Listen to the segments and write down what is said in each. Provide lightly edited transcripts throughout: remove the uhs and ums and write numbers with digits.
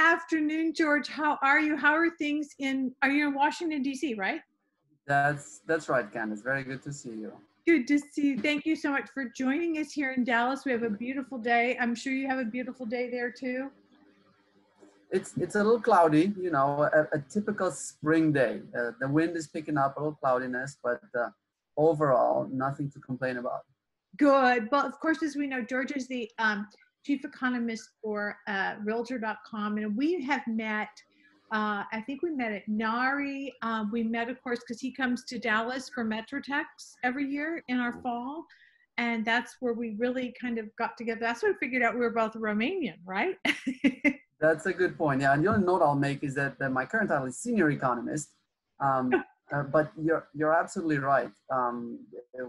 afternoon, George. How are you? How are things are you in Washington, D.C., right? That's right, Candace. Very good to see you. Good to see you. Thank you so much for joining us here in Dallas. We have a beautiful day. I'm sure you have a beautiful day there too. It's a little cloudy, you know, a typical spring day. The wind is picking up, a little cloudiness, but overall, nothing to complain about. Good. Well, of course, as we know, George is the chief economist for Realtor.com, and we have met. I think we met at NARI. We met, of course, because he comes to Dallas for MetroTex every year in our fall, and that's where we really kind of got together. That's when we figured out we were both Romanian, right? That's a good point. Yeah, and the only note I'll make is that my current title is senior economist. But you're absolutely right.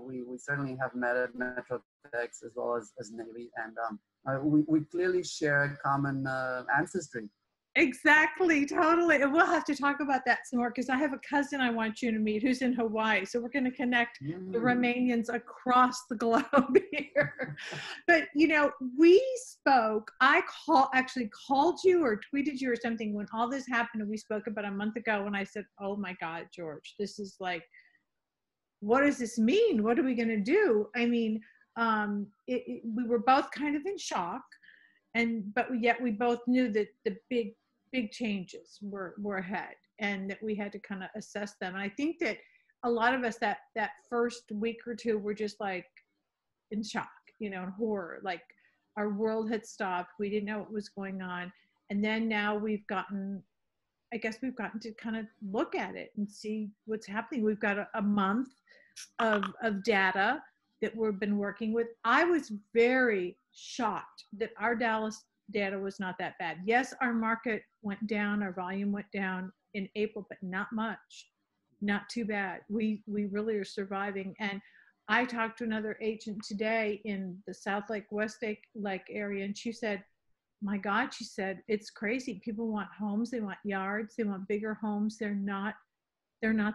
We certainly have met at MetroTex as well as Navy, and we clearly share a common ancestry. Exactly, totally. And we'll have to talk about that some more because I have a cousin I want you to meet who's in Hawaii. So we're going to connect the Romanians across the globe here. But, you know, we spoke, actually called you or tweeted you or something when all this happened. And we spoke about a month ago when I said, oh my God, George, this is like, what does this mean? What are we going to do? I mean, we were both kind of in shock. But yet we both knew that the big changes were ahead and that we had to kind of assess them. And I think that a lot of us that first week or two were just like in shock, you know, in horror, like our world had stopped. We didn't know what was going on. And then now we've gotten to kind of look at it and see what's happening. We've got a month of data that we've been working with. I was very shocked that our Dallas data was not that bad. Yes, our market went down, our volume went down in April, but not much, not too bad. We really are surviving. And I talked to another agent today in the South Lake, West Lake area, and she said, my God, she said, it's crazy. People want homes, they want yards, they want bigger homes. They're not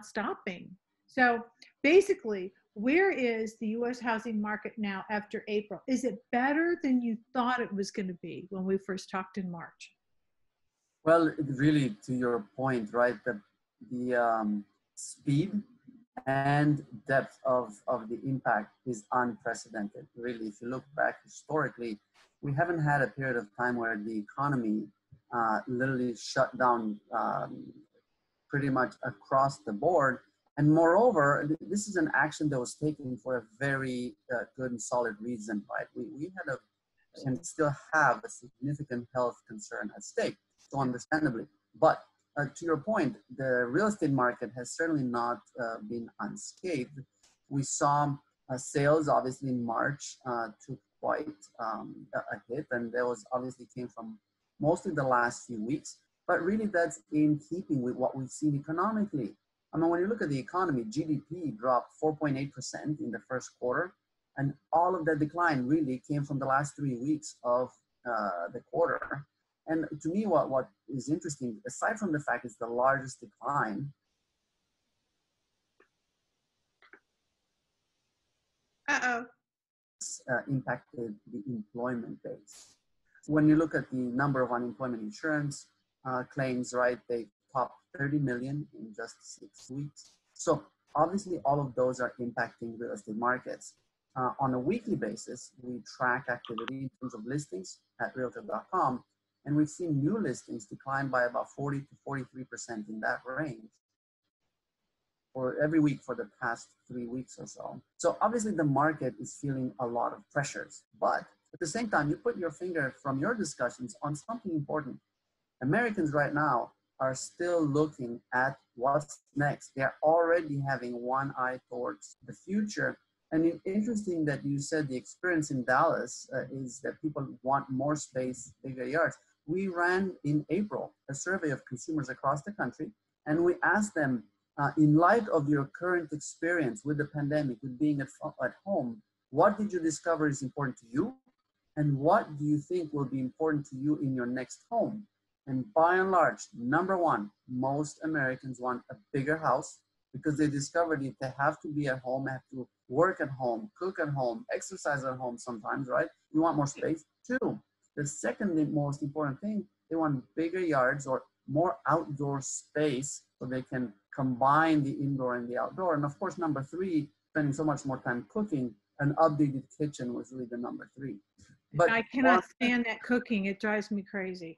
stopping. So basically, where is the U.S. housing market now after April? Is it better than you thought it was going to be when we first talked in March? Well, really, to your point, right? The speed and depth of the impact is unprecedented. Really, if you look back historically, we haven't had a period of time where the economy literally shut down pretty much across the board. And moreover, this is an action that was taken for a very good and solid reason, right? We had and still have a significant health concern at stake, so understandably. But to your point, the real estate market has certainly not been unscathed. We saw sales, obviously, in March took quite a hit, and that was obviously came from mostly the last few weeks. But really, that's in keeping with what we've seen economically. I mean, when you look at the economy, GDP dropped 4.8% in the first quarter, and all of that decline really came from the last 3 weeks of the quarter. And to me, what is interesting, aside from the fact it's the largest decline, impacted the employment base. When you look at the number of unemployment insurance claims, right, they topped 30 million in just 6 weeks. So obviously all of those are impacting real estate markets. On a weekly basis, we track activity in terms of listings at Realtor.com, and we've seen new listings decline by about 40 to 43% in that range for every week for the past 3 weeks or so. So obviously the market is feeling a lot of pressures, but at the same time, you put your finger from your discussions on something important. Americans right now are still looking at what's next. They're already having one eye towards the future. And it's interesting that you said the experience in Dallas is that people want more space, bigger yards. We ran in April a survey of consumers across the country, and we asked them, in light of your current experience with the pandemic, with being at home, what did you discover is important to you? And what do you think will be important to you in your next home? And by and large, number one, most Americans want a bigger house because they discovered if they have to be at home, have to work at home, cook at home, exercise at home sometimes, right? You want more space. Two, the second most important thing They want bigger yards or more outdoor space so they can combine the indoor and the outdoor. And of course, number three, spending so much more time cooking, an updated kitchen was really the number three. But I cannot stand that cooking. It drives me crazy.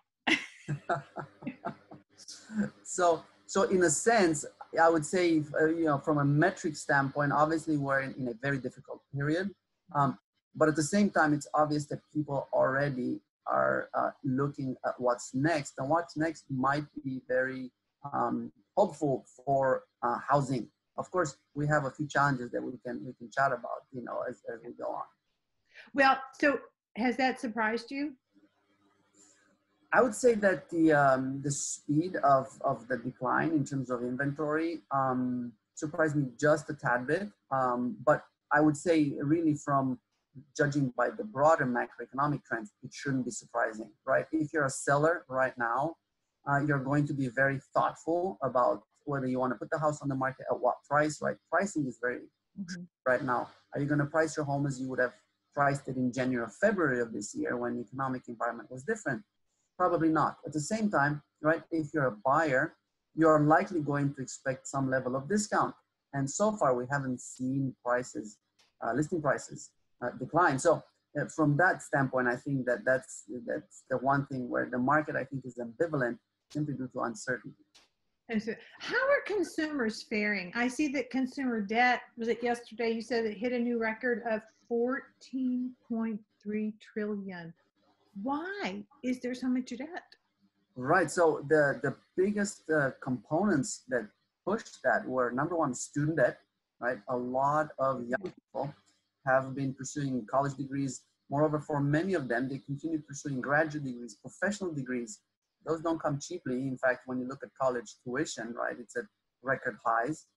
So in a sense, I would say, from a metric standpoint, obviously we're in a very difficult period. But at the same time, it's obvious that people already are looking at what's next, and what's next might be very hopeful for housing. Of course, we have a few challenges that we can chat about, as we go on. Well, so has that surprised you? I would say that the speed of the decline in terms of inventory surprised me just a tad bit. But I would say really from judging by the broader macroeconomic trends, it shouldn't be surprising, right? If you're a seller right now, you're going to be very thoughtful about whether you want to put the house on the market at what price, right? Pricing is very right now. Are you going to price your home as you would have priced it in January or February of this year when the economic environment was different? Probably not. At the same time, right, if you're a buyer, you're likely going to expect some level of discount. And so far, we haven't seen prices, listing prices decline. So from that standpoint, I think that's the one thing where the market, I think, is ambivalent simply due to uncertainty. And so how are consumers faring? I see that consumer debt, was it yesterday you said it hit a new record of 14.3 trillion. Why is there so much debt? Right. So the biggest components that pushed that were, number one, student debt, right? A lot of young people have been pursuing college degrees. Moreover, for many of them, they continue pursuing graduate degrees, professional degrees. Those don't come cheaply. In fact, when you look at college tuition, right, it's at record highs.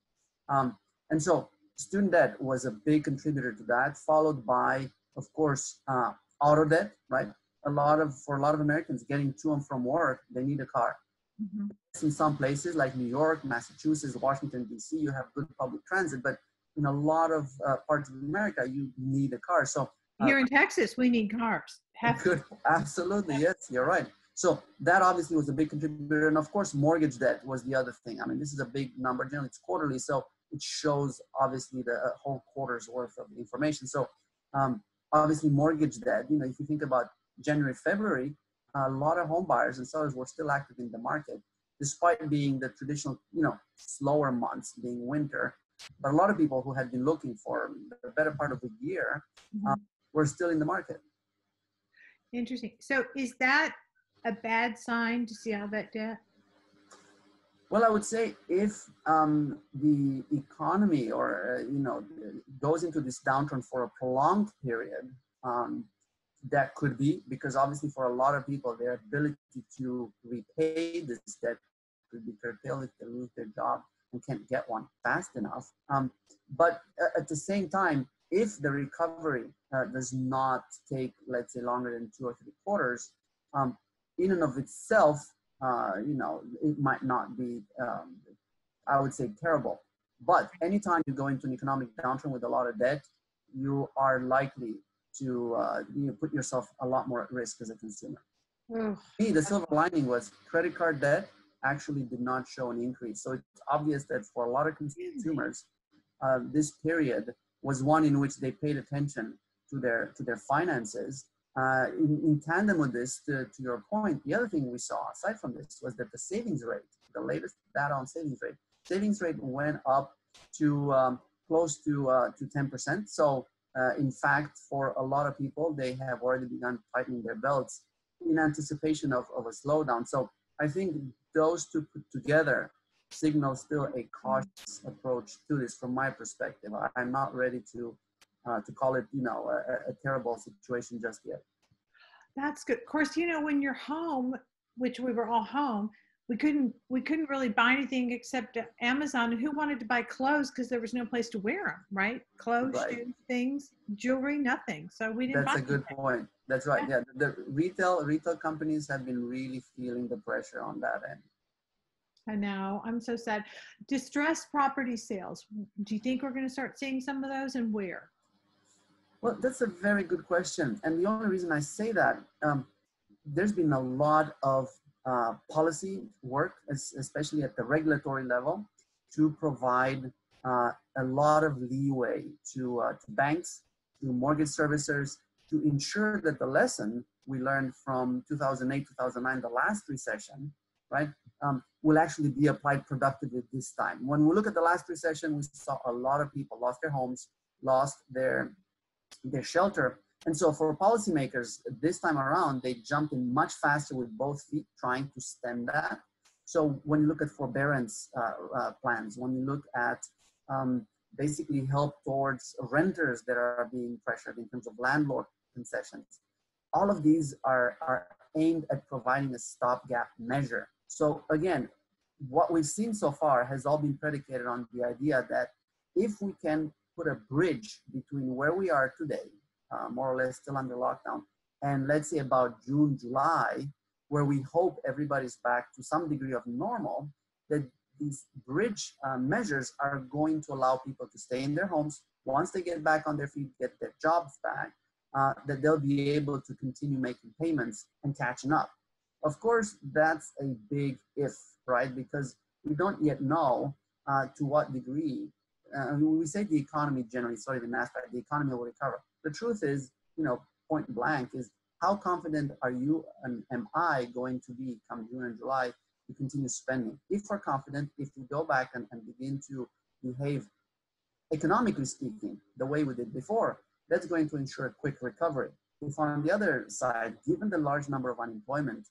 And so student debt was a big contributor to that, followed by, of course, auto debt, right? For a lot of Americans getting to and from work, they need a car. In some places like New York, Massachusetts, Washington, D.C., you have good public transit, but in a lot of parts of America, you need a car. So here in Texas, we need cars. Good, absolutely, yes, you're right. So that obviously was a big contributor. And of course, mortgage debt was the other thing. I mean, this is a big number. Generally, it's quarterly, so it shows obviously the whole quarter's worth of information. So obviously, mortgage debt, if you think about January, February, a lot of home buyers and sellers were still active in the market, despite being the traditional, slower months, being winter. But a lot of people who had been looking for the better part of the year were still in the market. Interesting. So is that a bad sign to see all that debt? Well, I would say if the economy or, goes into this downturn for a prolonged period, that could be, because obviously for a lot of people, their ability to repay this debt could be curtailed if they lose their job and can't get one fast enough. But at the same time, if the recovery does not take, let's say, longer than 2 or 3 quarters, in and of itself, it might not be, I would say, terrible. But anytime you go into an economic downturn with a lot of debt, you are likely to put yourself a lot more at risk as a consumer. The silver lining was credit card debt actually did not show an increase. So it's obvious that for a lot of consumers, this period was one in which they paid attention to their finances. In tandem with this, to your point, the other thing we saw aside from this was that the savings rate, the latest data on savings rate went up to close to 10%. So in fact, for a lot of people, they have already begun tightening their belts in anticipation of a slowdown. So I think those two put together signal still a cautious approach to this from my perspective. I'm not ready to call it, a terrible situation just yet. That's good. Of course, when you're home, which we were all home, we couldn't really buy anything except Amazon. And who wanted to buy clothes because there was no place to wear them, right? Clothes, shoes, things, jewelry, nothing. So we didn't. That's a good point. That's right. Yeah, the retail companies have been really feeling the pressure on that end. I know. I'm so sad. Distressed property sales. Do you think we're going to start seeing some of those, and where? Well, that's a very good question. And the only reason I say that, there's been a lot of policy work, especially at the regulatory level, to provide a lot of leeway to banks, to mortgage servicers, to ensure that the lesson we learned from 2008, 2009, the last recession, right, will actually be applied productively this time. When we look at the last recession, we saw a lot of people lost their homes, lost their shelter. And so for policymakers, this time around, they jumped in much faster with both feet trying to stem that. So when you look at forbearance plans, when you look at basically help towards renters that are being pressured in terms of landlord concessions, all of these are aimed at providing a stopgap measure. So again, what we've seen so far has all been predicated on the idea that if we can put a bridge between where we are today, more or less still under lockdown, and let's say about June, July, where we hope everybody's back to some degree of normal, that these bridge measures are going to allow people to stay in their homes. Once they get back on their feet, get their jobs back, that they'll be able to continue making payments and catching up. Of course, that's a big if, right? Because we don't yet know to what degree. We say the economy generally, sorry, the NASDAQ, the economy will recover. The truth is, point blank, is how confident are you and am I going to be come June and July to continue spending? If we're confident, if we go back and begin to behave economically speaking the way we did before, that's going to ensure a quick recovery. If on the other side, given the large number of unemployment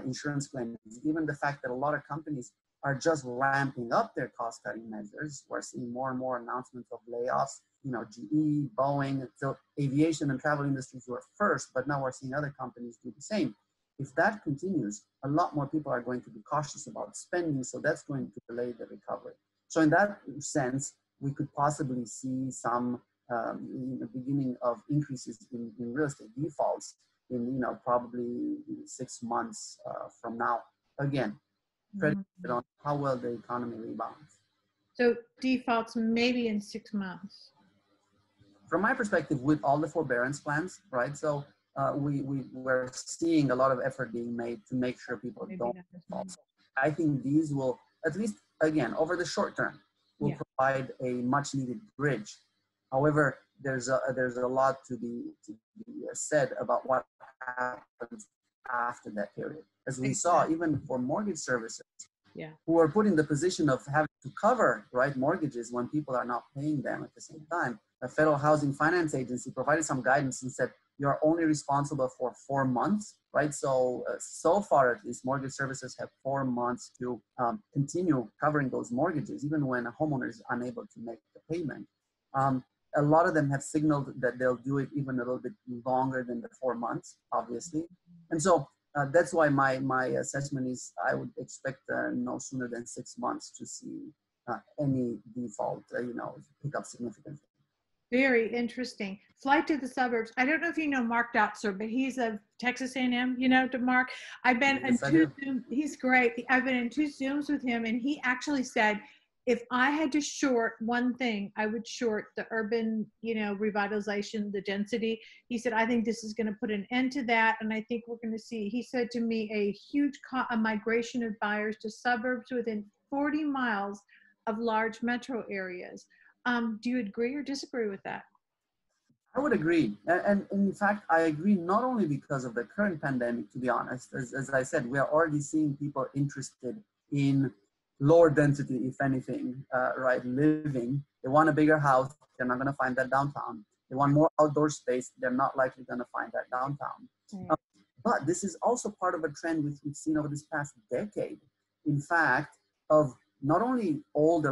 insurance claims, given the fact that a lot of companies are just ramping up their cost-cutting measures, we're seeing more and more announcements of layoffs, GE, Boeing, so aviation and travel industries were first, but now we're seeing other companies do the same. If that continues, a lot more people are going to be cautious about spending, so that's going to delay the recovery. So in that sense, we could possibly see some beginning of increases in real estate defaults in probably 6 months from now. Again, predicated on how well the economy rebounds. So defaults maybe in 6 months. From my perspective, with all the forbearance plans, right? So we're seeing a lot of effort being made to make sure people don't default. I think these will, at least again, over the short term, will provide a much needed bridge. However, there's a lot to be said about what happens after that period. As we saw, even for mortgage servicers, who are put in the position of having to cover mortgages when people are not paying them at the same time. The Federal Housing Finance Agency provided some guidance and said you're only responsible for 4 months, right? So so far at least, mortgage servicers have 4 months to continue covering those mortgages, even when a homeowner is unable to make the payment. A lot of them have signaled that they'll do it even a little bit longer than the 4 months, obviously. And so that's why my assessment is I would expect no sooner than 6 months to see any default, pick up significantly. Very interesting. Flight to the suburbs. I don't know if you know Mark Dotzer, but he's of Texas A&M, to Mark. I've been in two Zooms. He's great. I've been in 2 Zooms with him, and he actually said, if I had to short one thing, I would short the urban, revitalization, the density. He said, I think this is going to put an end to that. And I think we're going to see, he said to me, a huge migration of buyers to suburbs within 40 miles of large metro areas. Do you agree or disagree with that? I would agree. And in fact, I agree not only because of the current pandemic, to be honest. As I said, we are already seeing people interested in lower density, if anything, living. They want a bigger house. They're not going to find that downtown. They want more outdoor space. They're not likely going to find that downtown. Right. But this is also part of a trend we've seen over this past decade. In fact, of not only older,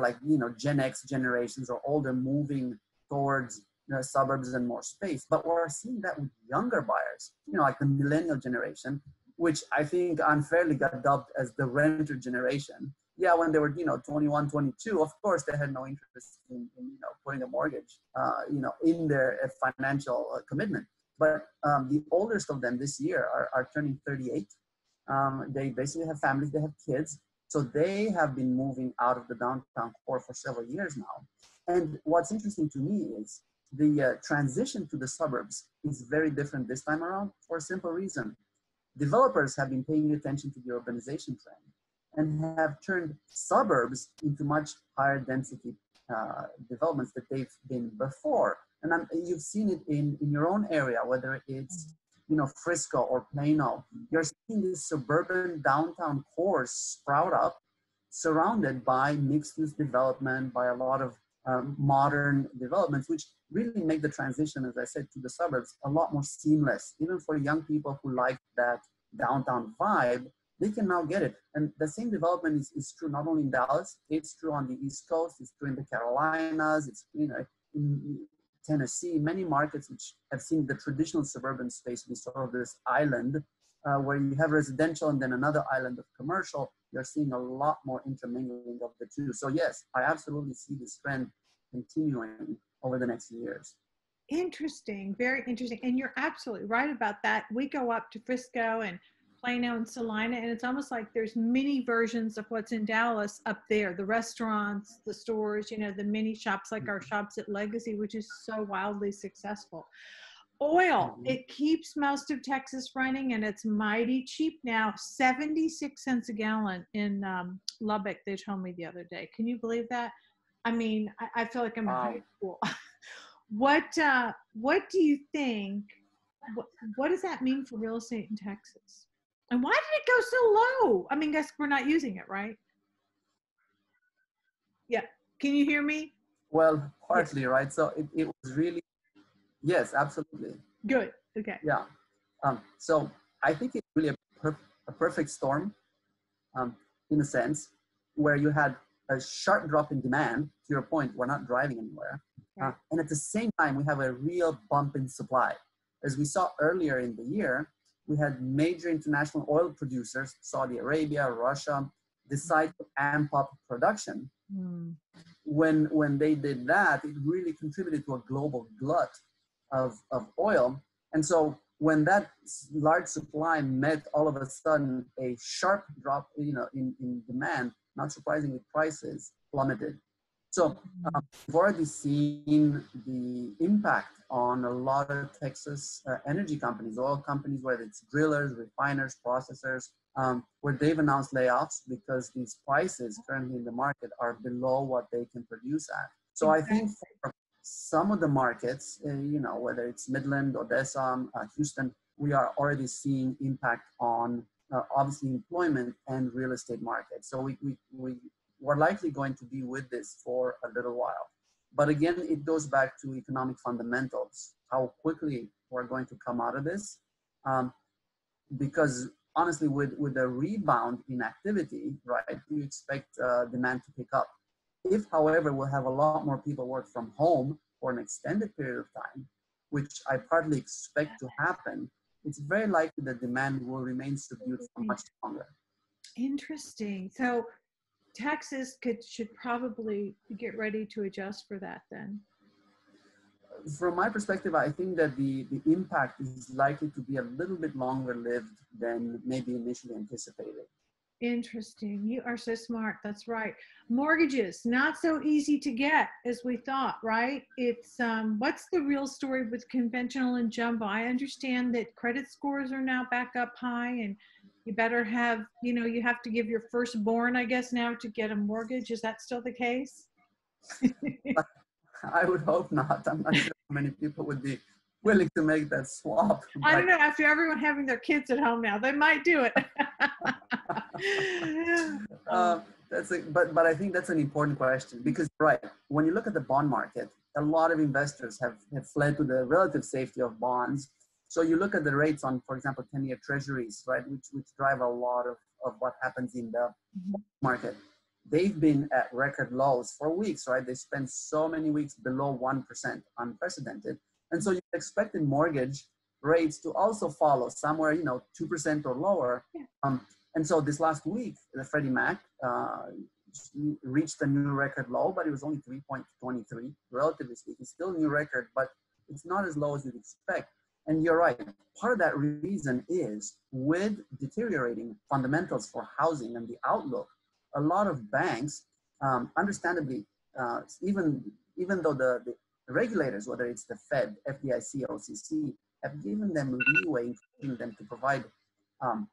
Gen X generations or older moving towards suburbs and more space, but we're seeing that with younger buyers, like the millennial generation, which I think unfairly got dubbed as the renter generation. Yeah, when they were, 21, 22, of course, they had no interest in putting a mortgage, in their financial commitment. But the oldest of them this year are turning 38. They basically have families, they have kids. So they have been moving out of the downtown core for several years now. And what's interesting to me is the transition to the suburbs is very different this time around for a simple reason. developers have been paying attention to the urbanization trend and have turned suburbs into much higher density developments that they've been before. And you've seen it in your own area, whether it's Frisco or Plano. You're seeing this suburban downtown cores sprout up, surrounded by mixed-use development, by a lot of modern developments, which really make the transition, as I said, to the suburbs a lot more seamless. Even for young people who like that downtown vibe, they can now get it. And the same development is true not only in Dallas, it's true on the East Coast, it's true in the Carolinas, it's in Tennessee, many markets which have seen the traditional suburban space be sort of this island where you have residential and then another island of commercial. You're seeing a lot more intermingling of the two. So yes, I absolutely see this trend continuing over the next few years. Interesting, very interesting. And you're absolutely right about that. We go up to Frisco and Plano and Salina, and it's almost like there's mini versions of what's in Dallas up there. The restaurants, the stores, the mini shops like our shops at Legacy, which is so wildly successful. Oil, it keeps most of Texas running, and it's mighty cheap now, 76 cents a gallon in Lubbock, they told me the other day. Can you believe that? I mean, I feel like I'm in high school. What do you think, what does that mean for real estate in Texas? And why did it go so low? I mean, guess we're not using it, right? Yeah. Can you hear me? Well, partly, right? So it was really, yes, absolutely. Good. Okay. Yeah. So I think it's really a perfect storm in a sense where you had a sharp drop in demand. To your point, we're not driving anywhere. Right. And at the same time, we have a real bump in supply. As we saw earlier in the year, we had major international oil producers, Saudi Arabia, Russia, decide to amp up production. When they did that, it really contributed to a global glut of oil. And so when that large supply met all of a sudden a sharp drop in demand, not surprisingly, prices plummeted. So we've already seen the impact on a lot of Texas energy companies, oil companies, whether it's drillers, refiners, processors, where they've announced layoffs because these prices currently in the market are below what they can produce at. So I think for some of the markets, whether it's Midland, Odessa, Houston, we are already seeing impact on obviously employment and real estate markets. So we're likely going to be with this for a little while. But again, it goes back to economic fundamentals, how quickly we're going to come out of this. Because honestly, with a rebound in activity, right, you expect demand to pick up. If, however, we'll have a lot more people work from home for an extended period of time, which I partly expect to happen, it's very likely that demand will remain subdued for much longer. Interesting. So Texas should probably get ready to adjust for that then. From my perspective, I think that the impact is likely to be a little bit longer lived than maybe initially anticipated. Interesting. You are so smart. That's right. Mortgages, not so easy to get as we thought, right? It's what's the real story with conventional and jumbo? I understand that credit scores are now back up high, and you better have, you have to give your firstborn, I guess, now to get a mortgage. Is that still the case? I would hope not. I'm not sure how many people would be willing to make that swap. I don't know. After everyone having their kids at home now, they might do it. But I think that's an important question because, right, when you look at the bond market, a lot of investors have fled to the relative safety of bonds. So you look at the rates on, for example, 10-year treasuries, right, which drive a lot of what happens in the market. They've been at record lows for weeks, right? They spent so many weeks below 1%, unprecedented. And so you expected mortgage rates to also follow somewhere, 2% or lower. Yeah. And so this last week, the Freddie Mac reached a new record low, but it was only 3.23, relatively speaking, still a new record, but it's not as low as you'd expect. And you're right. Part of that reason is with deteriorating fundamentals for housing and the outlook, a lot of banks, understandably, even though the regulators, whether it's the Fed, FDIC, OCC, have given them leeway, encouraging them to provide um,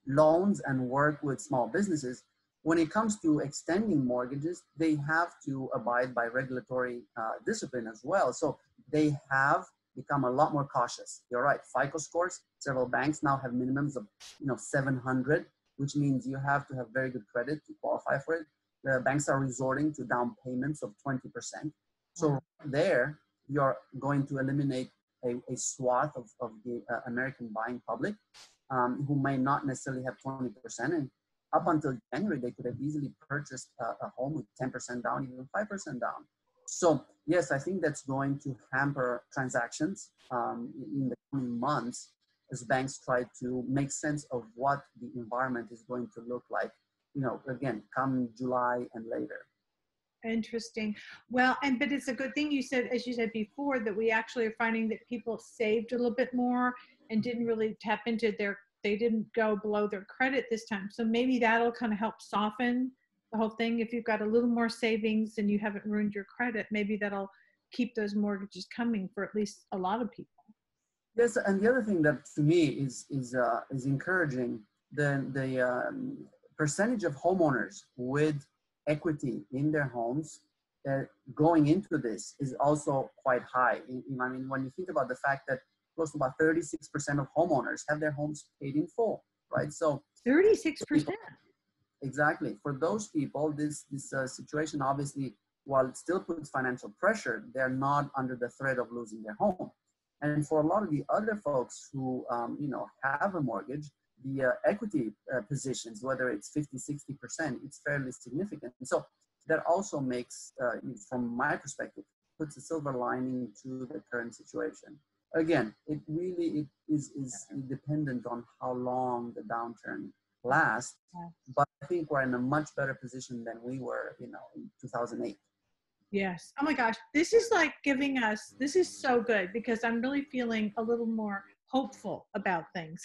loans and work with small businesses, when it comes to extending mortgages, they have to abide by regulatory discipline as well. So they have become a lot more cautious. You're right, FICO scores, several banks now have minimums of 700, which means you have to have very good credit to qualify for it. The banks are resorting to down payments of 20%. So there, you're going to eliminate a swath of the American buying public who may not necessarily have 20%. And up until January, they could have easily purchased a home with 10% down, even 5% down. So yes, I think that's going to hamper transactions in the coming months as banks try to make sense of what the environment is going to look like, again, come July and later. Interesting. Well, but it's a good thing you said, as you said before, that we actually are finding that people saved a little bit more and didn't really tap into they didn't go below their credit this time. So maybe that'll kind of help soften the whole thing. If you've got a little more savings and you haven't ruined your credit, maybe that'll keep those mortgages coming for at least a lot of people. Yes, and the other thing that to me is encouraging, the percentage of homeowners with equity in their homes going into this is also quite high. I mean, when you think about the fact that close to about 36% of homeowners have their homes paid in full, right? So 36%. Exactly. For those people, this situation, obviously, while it still puts financial pressure, they're not under the threat of losing their home. And for a lot of the other folks who, have a mortgage, the equity positions, whether it's 50, 60%, it's fairly significant. And so that also makes, from my perspective, puts a silver lining to the current situation. Again, it really is dependent on how long the downturn lasts, but I think we're in a much better position than we were, in 2008. Yes. Oh my gosh. This is like this is so good because I'm really feeling a little more hopeful about things.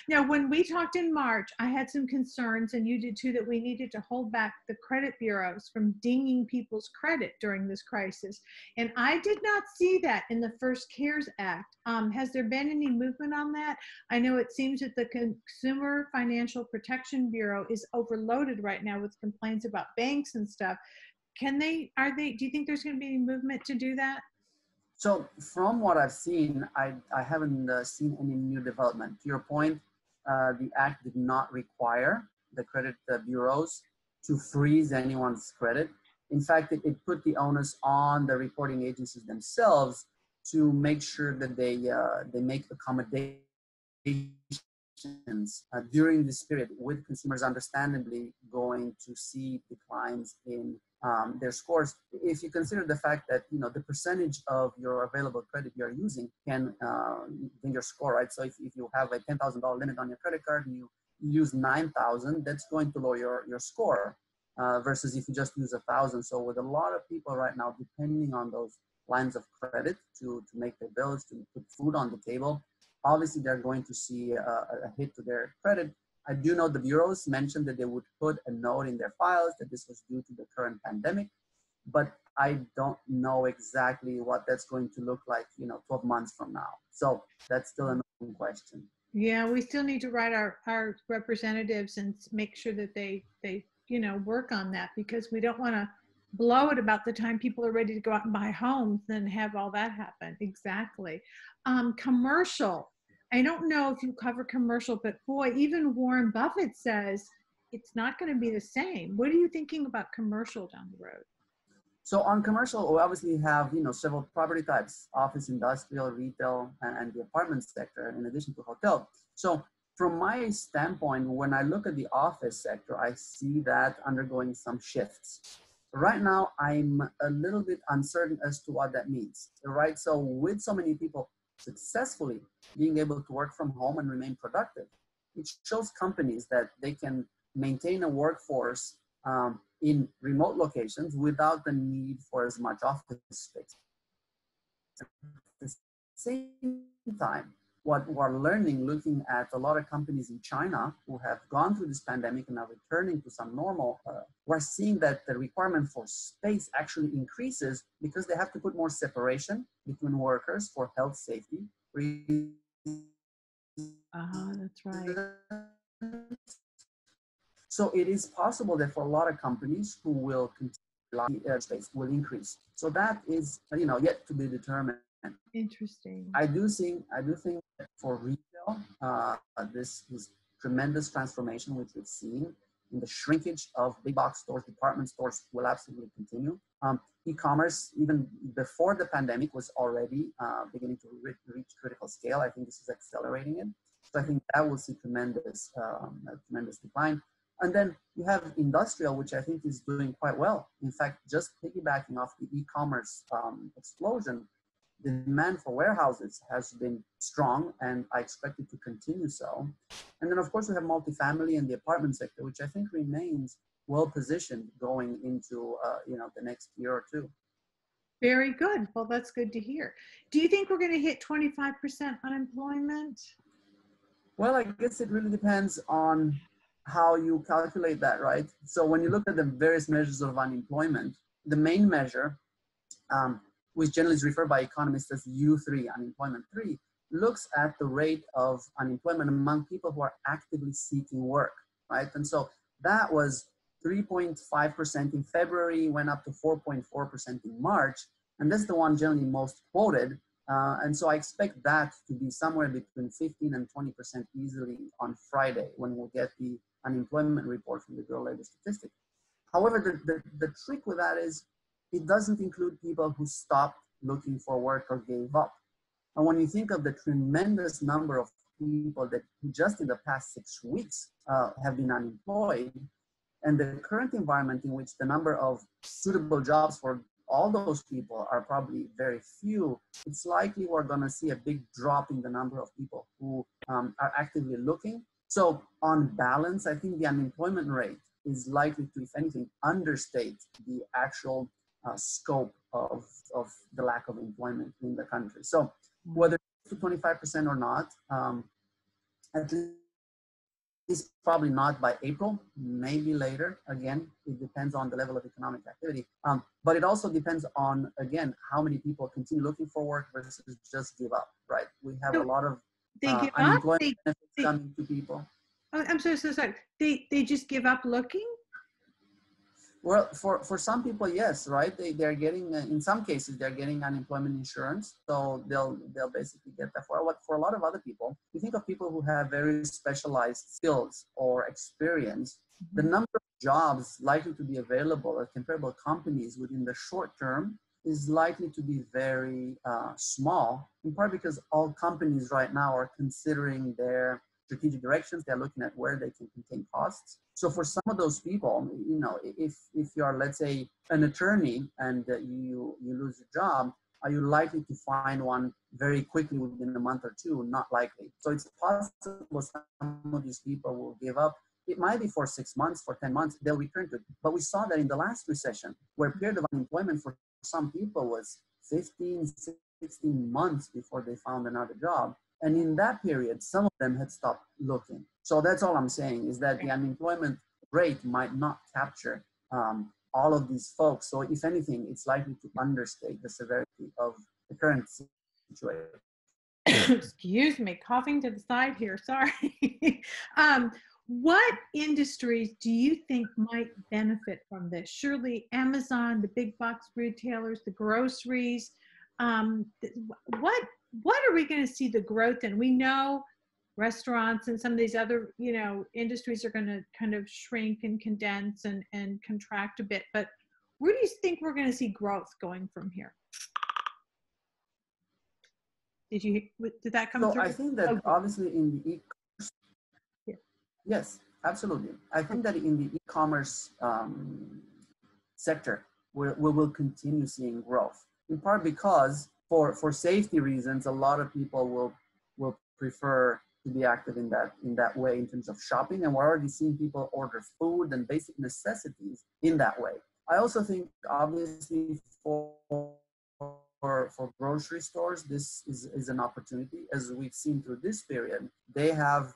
Now, when we talked in March, I had some concerns, and you did too, that we needed to hold back the credit bureaus from dinging people's credit during this crisis. And I did not see that in the first CARES Act. Has there been any movement on that? I know it seems that the Consumer Financial Protection Bureau is overloaded right now with complaints about banks and stuff. Do you think there's going to be any movement to do that? So from what I've seen, I haven't seen any new development. To your point, the act did not require the credit bureaus to freeze anyone's credit. In fact, it put the onus on the reporting agencies themselves to make sure that they make accommodations during this period, with consumers understandably going to see declines in their scores. If you consider the fact that the percentage of your available credit you're using can your score, right? So if you have a $10,000 limit on your credit card and you use 9,000, that's going to lower your score versus if you just use 1,000. So with a lot of people right now depending on those lines of credit to make their bills, to put food on the table, obviously they're going to see a hit to their credit. I do know the bureaus mentioned that they would put a note in their files that this was due to the current pandemic, but I don't know exactly what that's going to look like, 12 months from now. So that's still an open question. Yeah, we still need to write our representatives and make sure that they work on that, because we don't want to blow it about the time people are ready to go out and buy homes and have all that happen. Exactly. Commercial. I don't know if you cover commercial, but boy, even Warren Buffett says it's not going to be the same. What are you thinking about commercial down the road? So on commercial, we obviously have, several property types: office, industrial, retail, and the apartment sector, in addition to hotel. So from my standpoint, when I look at the office sector, I see that undergoing some shifts. Right now, I'm a little bit uncertain as to what that means, right? So with so many people successfully being able to work from home and remain productive, it shows companies that they can maintain a workforce in remote locations without the need for as much office space. At the same time, what we're learning, looking at a lot of companies in China who have gone through this pandemic and are returning to some normal, we're seeing that the requirement for space actually increases because they have to put more separation between workers for health safety reasons, That's right. So it is possible that for a lot of companies who will continue airspace will increase. So that is, yet to be determined. Interesting. I do think that for retail, this is tremendous transformation which we've seen in the shrinkage of big box stores, department stores will absolutely continue. E-commerce, even before the pandemic, was already beginning to reach critical scale. I think this is accelerating it. So I think that will see tremendous decline. And then you have industrial, which I think is doing quite well. In fact, just piggybacking off the e-commerce explosion, the demand for warehouses has been strong, and I expect it to continue so. And then, of course, we have multifamily and the apartment sector, which I think remains well positioned going into the next year or two. Very good. Well, that's good to hear. Do you think we're going to hit 25% unemployment? Well, I guess it really depends on how you calculate that, right? So when you look at the various measures of unemployment, the main measure, which generally is referred by economists as U3, unemployment 3, looks at the rate of unemployment among people who are actively seeking work, right? And so that was 3.5% in February, went up to 4.4% in March, and that's the one generally most quoted. And so I expect that to be somewhere between 15 and 20% easily on Friday when we'll get the unemployment report from the Bureau of Labor Statistics. However, the trick with that is it doesn't include people who stopped looking for work or gave up. And when you think of the tremendous number of people that just in the past 6 weeks have been unemployed, and the current environment in which the number of suitable jobs for all those people are probably very few, it's likely we're going to see a big drop in the number of people who are actively looking. So on balance, I think the unemployment rate is likely to, if anything, understate the actual scope of the lack of employment in the country. So whether it's to 25% or not, at least probably not by April, maybe later. Again, it depends on the level of economic activity. But it also depends on, again, how many people continue looking for work versus just give up, right? We have a lot of unemployment benefits coming to people. I'm so sorry. They just give up looking? Well, for some people, yes, right? They're getting, in some cases, they're getting unemployment insurance. So they'll basically get that. For a lot of other people, you think of people who have very specialized skills or experience, the number of jobs likely to be available at comparable companies within the short term is likely to be very small, in part because all companies right now are considering their strategic directions. They're looking at where they can contain costs. So for some of those people, if you are, let's say, an attorney and you lose your job, are you likely to find one very quickly within a month or two? Not likely. So it's possible some of these people will give up. It might be for 6 months, for 10 months, they'll return to it. But we saw that in the last recession, where period of unemployment for some people was 15, 16 months before they found another job. And in that period, some of them had stopped looking. So that's all I'm saying, is that the unemployment rate might not capture all of these folks. So if anything, it's likely to understate the severity of the current situation. Excuse me, coughing to the side here, sorry. What industries do you think might benefit from this? Surely Amazon, the big box retailers, the groceries. What are we going to see the growth in? We know restaurants and some of these other, industries are going to kind of shrink and condense and contract a bit. But where do you think we're going to see growth going from here? Did that come through? So I think that obviously in the e-commerce, yes, absolutely. I think that in the e-commerce sector, we will continue seeing growth, in part because for safety reasons, a lot of people will prefer to be active in that way in terms of shopping, and we're already seeing people order food and basic necessities in that way. I also think obviously for grocery stores, this is an opportunity. As we've seen through this period, they have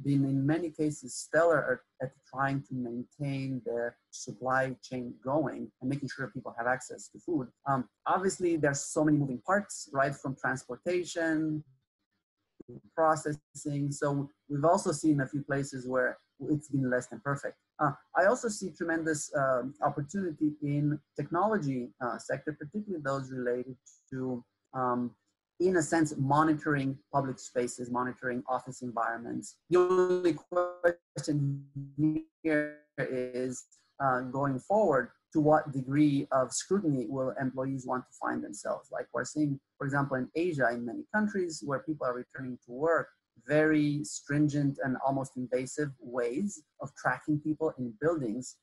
been in many cases stellar at trying to maintain their supply chain going and making sure people have access to food. Obviously, there's so many moving parts, right? From transportation processing. So we've also seen a few places where it's been less than perfect. I also see tremendous opportunity in technology sector, particularly those related to, in a sense, monitoring public spaces, monitoring office environments. The only question here is, going forward, to what degree of scrutiny will employees want to find themselves? Like we're seeing, for example, in Asia, in many countries where people are returning to work, very stringent and almost invasive ways of tracking people in buildings,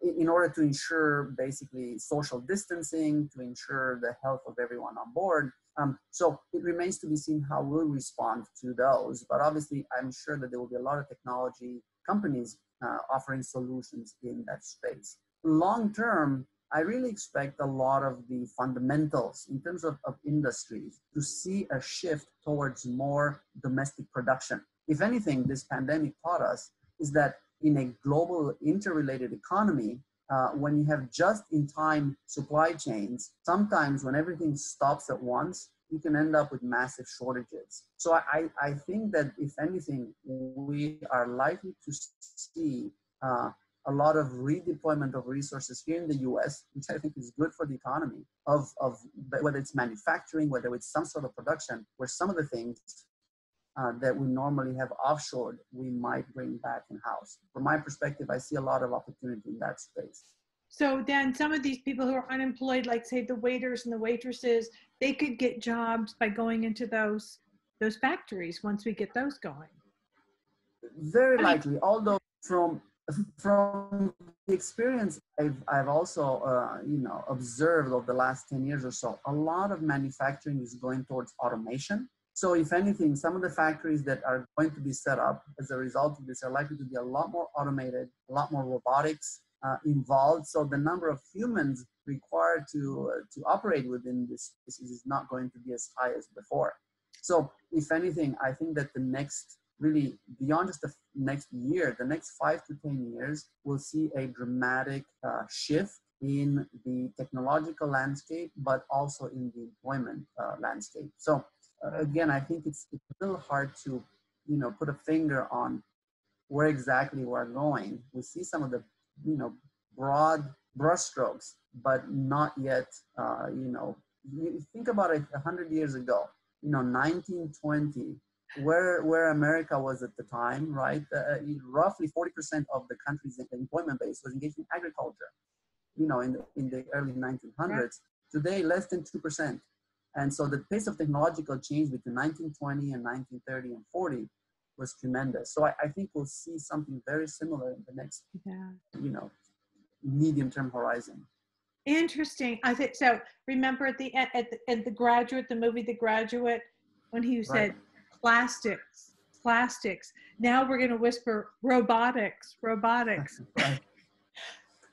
in order to ensure basically social distancing, to ensure the health of everyone on board. So it remains to be seen how we'll respond to those. But obviously, I'm sure that there will be a lot of technology companies offering solutions in that space. Long term, I really expect a lot of the fundamentals in terms of industries to see a shift towards more domestic production. If anything, this pandemic taught us is that in a global interrelated economy, when you have just-in-time supply chains, sometimes when everything stops at once, you can end up with massive shortages. So I think that if anything, we are likely to see a lot of redeployment of resources here in the US, which I think is good for the economy, of whether it's manufacturing, whether it's some sort of production, where some of the things that we normally have offshored, we might bring back in-house. From my perspective, I see a lot of opportunity in that space. So then some of these people who are unemployed, like say the waiters and the waitresses, they could get jobs by going into those factories once we get those going. Very likely, although from the experience I've also observed over the last 10 years or so, a lot of manufacturing is going towards automation. So if anything, some of the factories that are going to be set up as a result of this are likely to be a lot more automated, a lot more robotics involved. So the number of humans required to operate within this is not going to be as high as before. So if anything, I think that the next, really beyond just the next year, the next 5 to 10 years, we'll see a dramatic shift in the technological landscape, but also in the employment landscape. So again, I think it's a little hard to, put a finger on where exactly we're going. We see some of the, broad brushstrokes, but not yet, you think about it 100 years ago, 1920, where America was at the time, right? Roughly 40% of the country's employment base was engaged in agriculture, in the early 1900s. Right. Today, less than 2%. And so the pace of technological change between 1920 and 1930 and 40 was tremendous. So I think we'll see something very similar in the next, medium-term horizon. Interesting. I think so. Remember at the Graduate, the movie The Graduate, when he said plastics. Now we're going to whisper robotics. Right.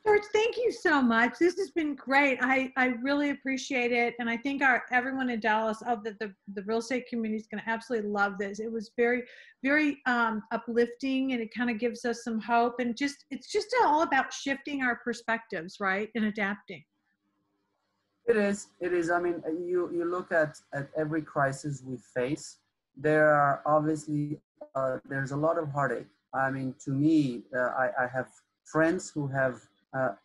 George, thank you so much. This has been great. I really appreciate it. And I think everyone in Dallas, the real estate community is going to absolutely love this. It was very, very uplifting, and it kind of gives us some hope. And it's just all about shifting our perspectives, right? And adapting. It is. I mean, you look at every crisis we face, there are obviously, there's a lot of heartache. I mean, to me, I have friends who have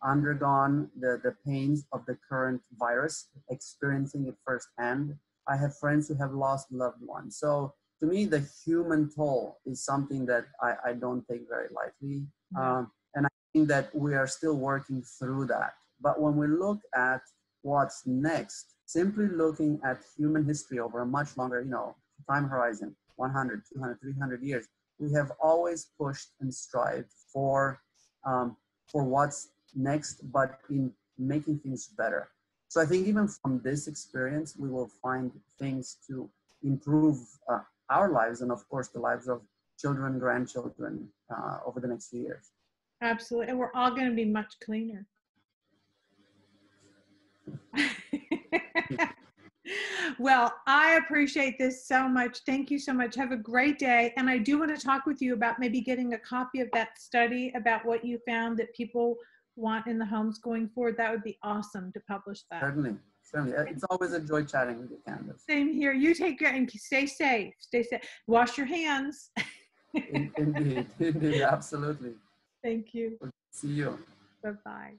undergone the pains of the current virus, experiencing it firsthand. I have friends who have lost loved ones. So to me, the human toll is something that I don't take very lightly. And I think that we are still working through that. But when we look at what's next, simply looking at human history over a much longer, time horizon, 100, 200, 300 years, we have always pushed and strived for what's next, but in making things better. So I think even from this experience, we will find things to improve our lives and, of course, the lives of children, grandchildren over the next few years. Absolutely. And we're all going to be much cleaner. Well, I appreciate this so much. Thank you so much. Have a great day. And I do want to talk with you about maybe getting a copy of that study about what you found that people want in the homes going forward. That would be awesome to publish that. Certainly. Certainly. It's always a joy chatting with you, Candace. Same here. You take care and stay safe. Stay safe. Wash your hands. Indeed, indeed, absolutely. Thank you. See you. Bye-bye.